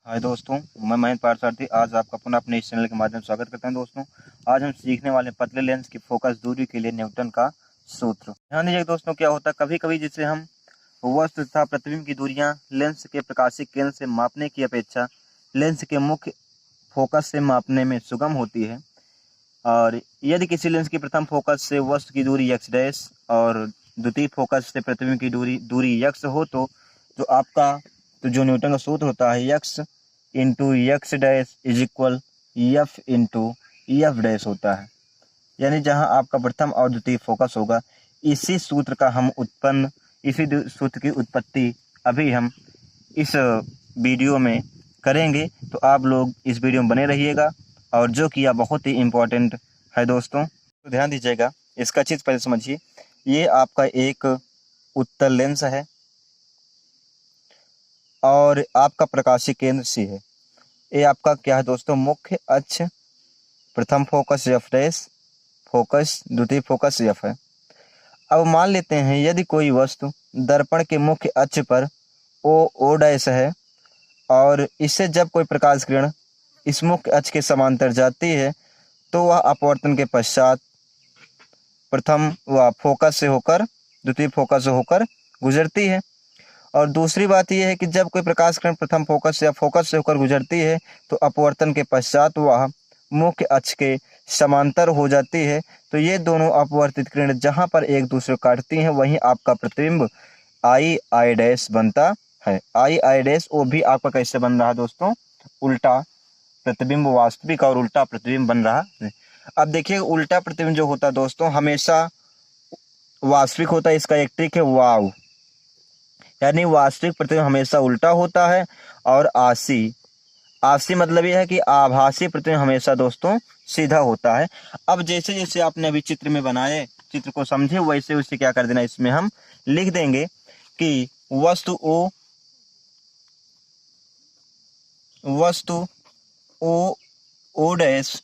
हाय दोस्तों, मैं महेंद्र पारसारथी आज आपका पुनः अपने इस चैनल के माध्यम से स्वागत करता हूं। दोस्तों, आज हम सीखने वाले हैं पतले लेंस की फोकस दूरी के लिए न्यूटन का सूत्र। ध्यान दीजिए दोस्तों, क्या होता है कभी कभी जिससे हम वस्तु तथा प्रतिबिंब की दूरियां लेंस के प्रकाशिक केंद्र से मापने की अपेक्षा लेंस के मुख्य फोकस से मापने में सुगम होती है। और यदि किसी लेंस की प्रथम फोकस से वस्तु की दूरी x डैश और द्वितीय फोकस से प्रतिबिंब की दूरी x हो तो जो न्यूटन का सूत्र होता है x into x dash is equal F into F dash होता है। यानी जहां आपका प्रथम और द्वितीय फोकस होगा, इसी सूत्र की उत्पत्ति अभी हम इस वीडियो में करेंगे। तो आप लोग इस वीडियो में बने रहिएगा, और जो कि यह बहुत ही इम्पोर्टेंट है दोस्तों। तो ध्यान दीजिएगा, इसका चीज़ पहले समझिए। ये आपका एक उत्तल लेंस है और आपका प्रकाशीय केंद्र सी है। ये आपका क्या है दोस्तों? मुख्य अक्ष, प्रथम फोकस एफ डैश, फोकस द्वितीय फोकस एफ है। अब मान लेते हैं यदि कोई वस्तु दर्पण के मुख्य अक्ष पर ओ डैश है और इससे जब कोई प्रकाश किरण इस मुख्य अक्ष के समांतर जाती है तो वह अपवर्तन के पश्चात प्रथम वह फोकस से होकर द्वितीय फोकस से होकर गुजरती है। और दूसरी बात यह है कि जब कोई प्रकाश किरण प्रथम फोकस या फोकस से होकर गुजरती है तो अपवर्तन के पश्चात वह मुख्य अक्ष के समांतर हो जाती है। तो ये दोनों अपवर्तित किरण जहां पर एक दूसरे को काटती हैं, वहीं आपका प्रतिबिंब आई डैश बनता है। आई डैश वो भी आपका कैसे बन रहा है दोस्तों? उल्टा प्रतिबिंब वास्तविक और उल्टा प्रतिबिंब बन रहा है। अब देखिए, उल्टा प्रतिबिंब जो होता है दोस्तों हमेशा वास्तविक होता है। इसका एक ट्रिक है वाव, यानी वास्तविक प्रतिबिंब हमेशा उल्टा होता है। और आशी मतलब यह है कि आभासी प्रतिबिंब हमेशा दोस्तों सीधा होता है। अब जैसे जैसे आपने अभी चित्र में बनाए, चित्र को समझे, वैसे वैसे क्या कर देना, इसमें हम लिख देंगे कि वस्तु ओ डैश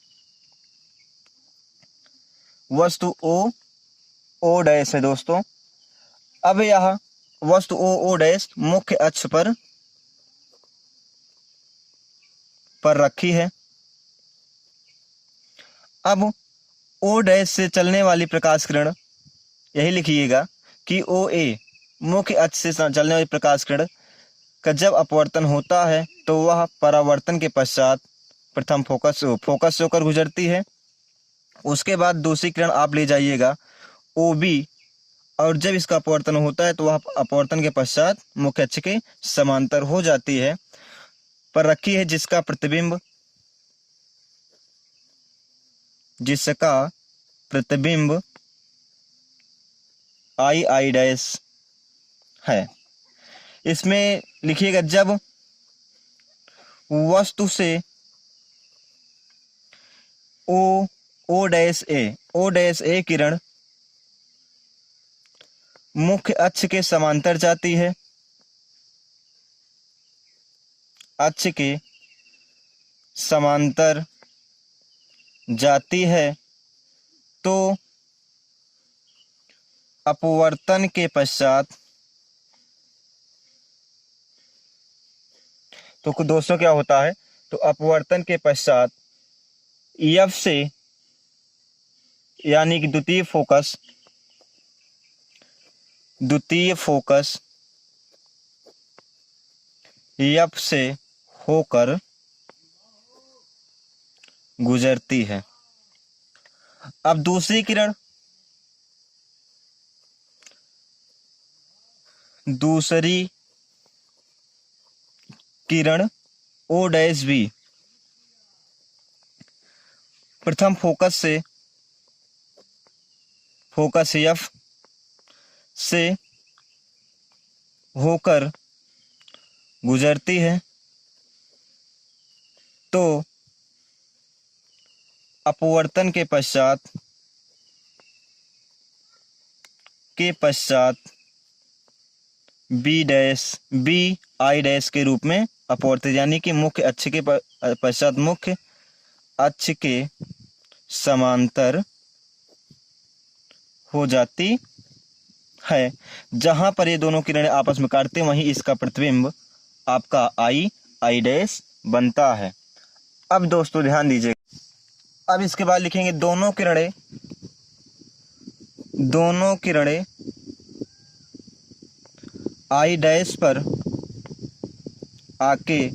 है दोस्तों। अब यह वस्तु ओ डैश मुख्य अक्ष पर रखी है। अब ओ डैश से चलने वाली प्रकाश किरण, यही लिखिएगा कि ओ ए मुख्य अक्ष से चलने वाली प्रकाश किरण का जब अपवर्तन होता है तो वह परावर्तन के पश्चात प्रथम फोकस से होकर गुजरती है। उसके बाद दूसरी किरण आप ले जाइएगा ओ बी, और जब इसका अपवर्तन होता है तो वह अपवर्तन के पश्चात मुख्य अक्ष के समांतर हो जाती है पर रखी है, जिसका प्रतिबिंब आई डैश है। इसमें लिखिएगा जब वस्तु से ओ डैश ए किरण मुख्य अक्ष के समांतर जाती है, अक्ष के समांतर जाती है तो अपवर्तन के पश्चात, तो दोस्तों क्या होता है, तो अपवर्तन के पश्चात एफ से, यानी कि द्वितीय फोकस एफ से होकर गुजरती है। अब दूसरी किरण ओ डैश बी प्रथम फोकस एफ से होकर गुजरती है तो अपवर्तन के पश्चात बी आई डैश के रूप में अपवर्तित, यानी कि मुख्य अक्ष के पश्चात मुख्य अक्ष के समांतर हो जाती है। जहां पर ये दोनों किरणें आपस में काटते हैं, वहीं इसका प्रतिबिंब आपका आई डैश बनता है। अब दोस्तों ध्यान दीजिए, अब इसके बाद लिखेंगे दोनों किरणें आई डैश पर आके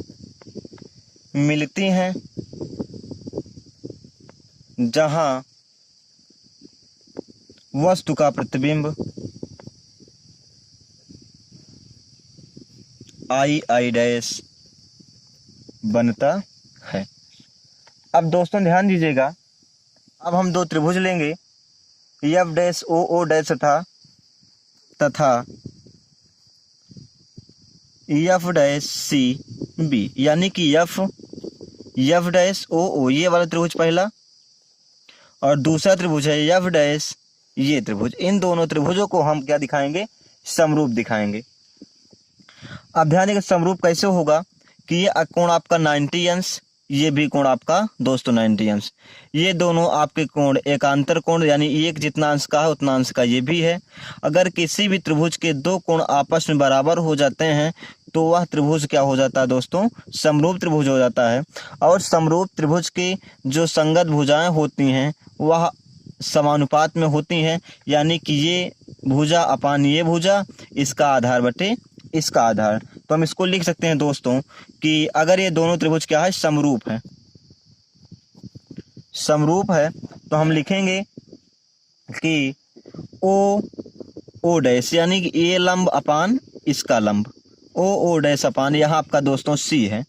मिलती हैं जहां वस्तु का प्रतिबिंब आई डैश बनता है। अब दोस्तों ध्यान दीजिएगा, अब हम दो त्रिभुज लेंगे, एफ डैश ओ डैश तथा एफ डैश सी बी, यानी कि एफ डैश ओ ये वाला त्रिभुज पहला, और दूसरा त्रिभुज है एफ डैश ये त्रिभुज। इन दोनों त्रिभुजों को हम क्या दिखाएंगे, समरूप दिखाएंगे। अब ध्यान देंगे समरूप कैसे होगा कि ये कोण आपका 90 अंश, ये भी कोण आपका दोस्तों 90 अंश, ये दोनों आपके कोण एकांतर कोण, यानी एक जितना अंश का है उतना अंश का ये भी है। अगर किसी भी त्रिभुज के दो कोण आपस में बराबर हो जाते हैं तो वह त्रिभुज क्या हो जाता है दोस्तों, समरूप त्रिभुज हो जाता है। और समरूप त्रिभुज की जो संगत भुजाएं होती हैं वह समानुपात में होती हैं, यानी कि ये भुजा अपान ये भुजा, इसका आधार बटे इसका आधार। तो हम इसको लिख सकते हैं दोस्तों कि अगर ये दोनों त्रिभुज क्या है, समरूप है तो हम लिखेंगे कि ओ डैश, यानी कि ये लंब अपान इसका लंब, ओ डैश अपान यहाँ आपका दोस्तों सी है,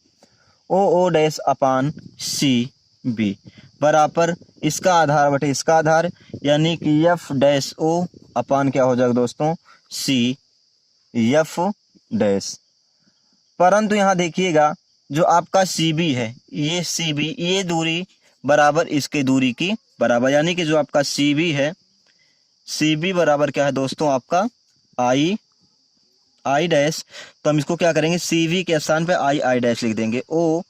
ओ डैश अपान सी बी बराबर इसका आधार बटे इसका आधार, यानी कि एफ डैश ओ अपान क्या हो जाएगा दोस्तों, सी एफ डैश। परंतु यहाँ देखिएगा जो आपका सी बी है, ये सी बी ये दूरी बराबर इसके दूरी की बराबर, यानी कि जो आपका सी बी है, सी बी बराबर क्या है दोस्तों आपका आई डैश। तो हम इसको क्या करेंगे, सी वी के स्थान पे आई डैश लिख देंगे, O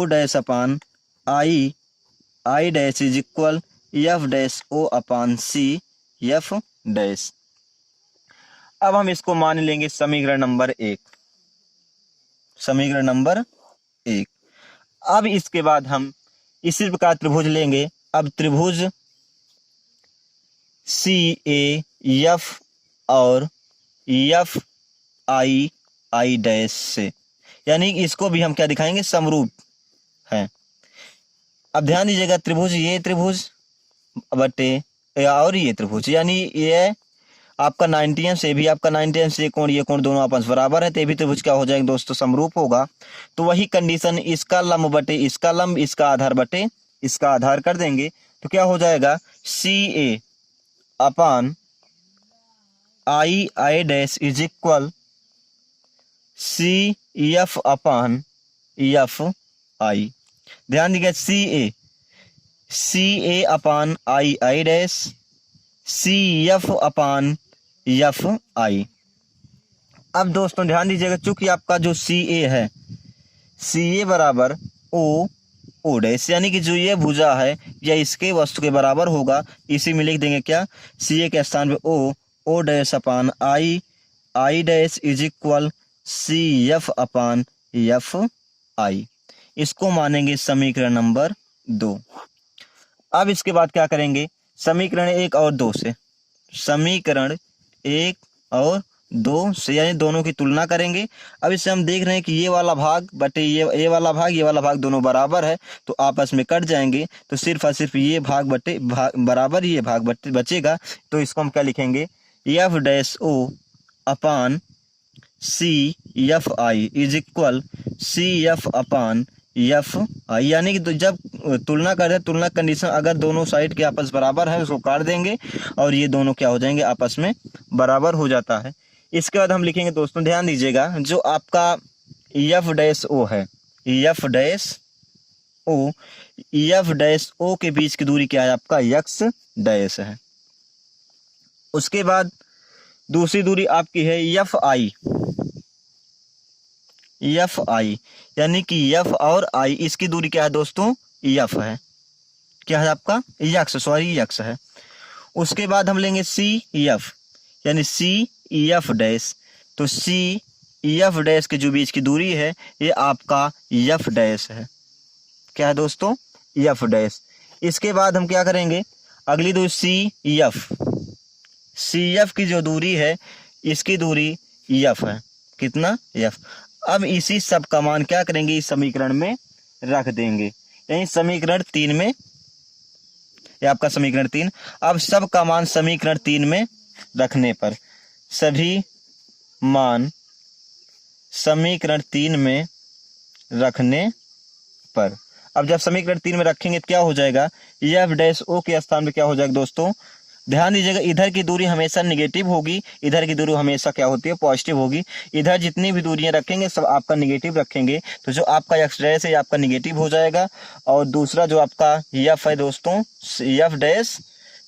dash upon I dash is equal F dash O upon C F dash. अब हम इसको मान लेंगे समीकरण नंबर 1। अब इसके बाद हम इसी प्रकार त्रिभुज लेंगे। अब त्रिभुज सी ए एफ और एफ आई डैश से, यानी इसको भी हम क्या दिखाएंगे, समरूप है। अब ध्यान दीजिएगा त्रिभुज ये त्रिभुज बटे और ये त्रिभुज, यानी ये आपका 90 अंश, ये भी आपका 90 अंश, ये कोण दोनों आपस बराबर है, तो ये भी त्रिभुज क्या हो जाएगा दोस्तों, समरूप होगा। तो वही कंडीशन इसका लंब बटे इसका लंब, इसका आधार बटे इसका आधार कर देंगे, तो क्या हो जाएगा, C A upon I dash is equal C F upon F F. ध्यान दीजिए C A upon I dash, C F upon F I. अब दोस्तों ध्यान दीजिएगा, चूंकि आपका जो सी ए है, सी ए बराबर ओ डैश, यानी कि जो ये भुजा है या इसके वस्तु के बराबर होगा, इसी में लिख देंगे क्या, सी ए के स्थान पे O dash upon I dash is equal C F upon F I. इसको मानेंगे समीकरण नंबर 2। अब इसके बाद क्या करेंगे, समीकरण 1 और 2 से, समीकरण 1 और 2 से यानी दोनों की तुलना करेंगे। अब इससे हम देख रहे हैं कि ये वाला भाग बटे ये वाला भाग दोनों बराबर है, तो आपस में कट जाएंगे, तो सिर्फ और सिर्फ ये भाग बराबर ये भाग बचेगा। तो इसको हम क्या लिखेंगे, F dash O upon C F I is equal C F upon F I, यानी कि जब तुलना करते हैं, तुलना कंडीशन अगर दोनों साइड के आपस बराबर है उसको काट देंगे और ये दोनों क्या हो जाएंगे, आपस में बराबर हो जाता है। इसके बाद हम लिखेंगे दोस्तों, ध्यान दीजिएगा, जो आपका एफ डैश ओ है, एफ डैश ओ के बीच की दूरी क्या है, आपका एक्स डैश है। उसके बाद दूसरी दूरी आपकी है एफ आई, यानी कि एफ और आई, इसकी दूरी क्या है दोस्तों, एफ है, क्या है आपका एक्स है। उसके बाद हम लेंगे सी एफ, यानी सी एफ डैश, तो सी एफ डैश के जो बीच की दूरी है ये आपका एफ डैश है। क्या है दोस्तों? F dash. इसके बाद हम क्या करेंगे, अगली दूरी सी एफ की जो दूरी है इसकी दूरी एफ है। कितना? एफ। अब इसी सब का मान क्या करेंगे, इस समीकरण में रख देंगे, यानी समीकरण 3 में, ये आपका समीकरण 3। अब सब का मान समीकरण 3 में रखने पर, सभी मान समीकरण 3 में रखने पर, अब जब समीकरण 3 में रखेंगे तो क्या हो जाएगा, एफ डैश ओ के स्थान पे क्या हो जाएगा दोस्तों, ध्यान दीजिएगा, इधर की दूरी हमेशा निगेटिव होगी, इधर की दूरी हमेशा क्या होती है, पॉजिटिव होगी। इधर जितनी भी दूरियां रखेंगे सब आपका निगेटिव रखेंगे, तो जो आपका एक्स डैश है आपका निगेटिव हो जाएगा, और दूसरा जो आपका एफ है दोस्तों, एफ डैश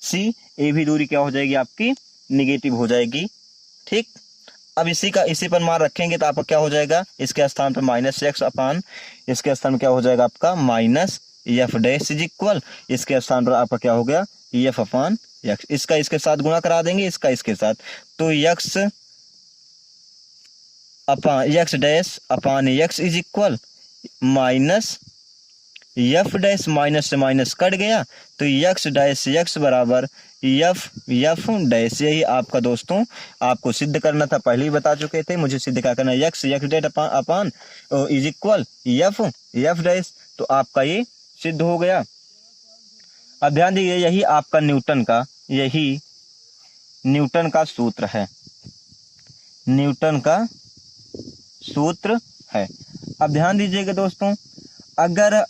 सी, ये भी दूरी क्या हो जाएगी आपकी, निगेटिव हो जाएगी। ठीक, अब इसी पर मान रखेंगे तो आपका क्या हो जाएगा, इसके स्थान पर माइनस एक्स अपान, इसके स्थान पर क्या हो जाएगा आपका minus F dash is equal, इसके स्थान पर आपका क्या हो गया, एफ अपान एक्स। इसका इसके साथ गुणा करा देंगे, इसका इसके साथ, तो x upon x dash upon x is equal minus F dash, minus से माइनस कट गया, तो एक्स डैश एक्स बराबर एफ डैश। यही आपका दोस्तों आपको सिद्ध करना था, पहले ही बता चुके थे, मुझे सिद्ध क्या करना है, x dash upon is equal F dash, तो आपका ये सिद्ध हो गया। अब ध्यान दीजिए, यही आपका न्यूटन का सूत्र है, न्यूटन का सूत्र है। अब ध्यान दीजिएगा दोस्तों, अगर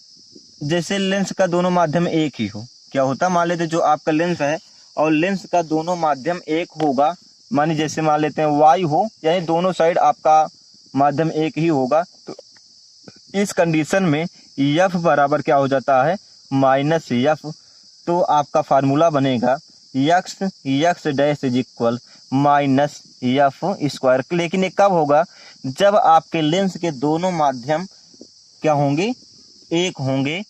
जैसे लेंस का दोनों माध्यम एक ही हो, क्या होता, मान लेते जो आपका लेंस है और लेंस का दोनों माध्यम एक होगा, मानिए जैसे मान लेते हैं वाई हो, यानी दोनों साइड आपका माध्यम एक ही होगा, तो इस कंडीशन में एफ बराबर क्या हो जाता है, माइनस एफ। तो आपका फार्मूला बनेगा x dash is equal minus F square. लेकिन ये कब होगा, जब आपके लेंस के दोनों माध्यम क्या होंगे, एक होंगे,